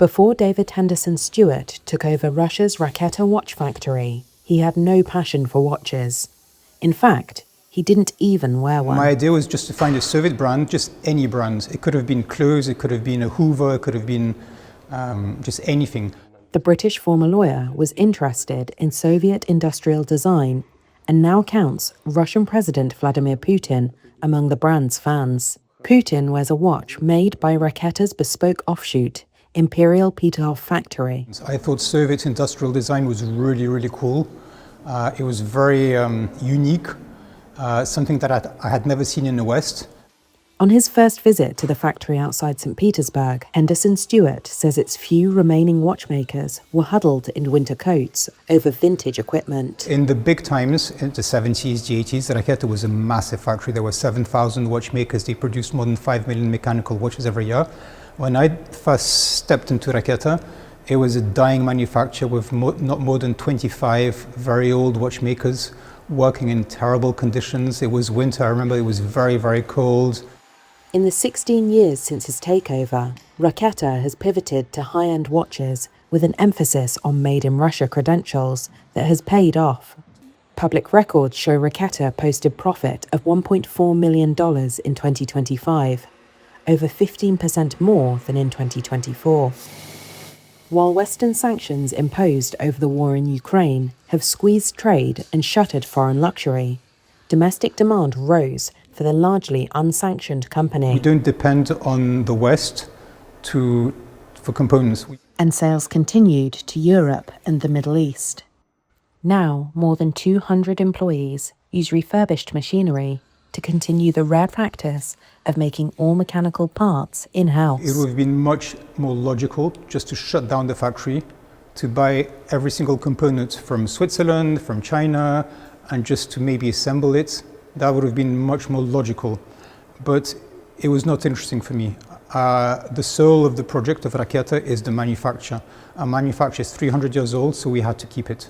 Before David Henderson-Stewart took over Russia's Raketa watch factory, he had no passion for watches. In fact, he didn't even wear one. My idea was just to find a Soviet brand, just any brand. It could have been clothes, it could have been a Hoover, it could have been just anything. The British former lawyer was interested in Soviet industrial design and now counts Russian President Vladimir Putin among the brand's fans. Putin wears a watch made by Raketa's bespoke offshoot, Imperial Peterhof factory. I thought Soviet industrial design was really, really cool. It was very unique, something that I had never seen in the West. On his first visit to the factory outside St. Petersburg, Henderson-Stewart says its few remaining watchmakers were huddled in winter coats over vintage equipment. In the big times, in the 70s, the 80s, Raketa was a massive factory. There were 7,000 watchmakers. They produced more than 5 million mechanical watches every year. When I first stepped into Raketa, it was a dying manufacturer with not more than 25 very old watchmakers working in terrible conditions. It was winter. I remember it was very, very cold. In the 16 years since his takeover, Raketa has pivoted to high-end watches with an emphasis on made-in-Russia credentials that has paid off. Public records show Raketa posted profit of $1.4 million in 2025, over 15% more than in 2024. While Western sanctions imposed over the war in Ukraine have squeezed trade and shuttered foreign luxury, domestic demand rose for the largely unsanctioned company. We don't depend on the West for components. And sales continued to Europe and the Middle East. Now, more than 200 employees use refurbished machinery to continue the rare practice of making all mechanical parts in-house. It would have been much more logical just to shut down the factory, to buy every single component from Switzerland, from China, and just to maybe assemble it. That would have been much more logical. But it was not interesting for me. The soul of the project of Raketa is the manufacture. Our manufacture is 300 years old, so we had to keep it.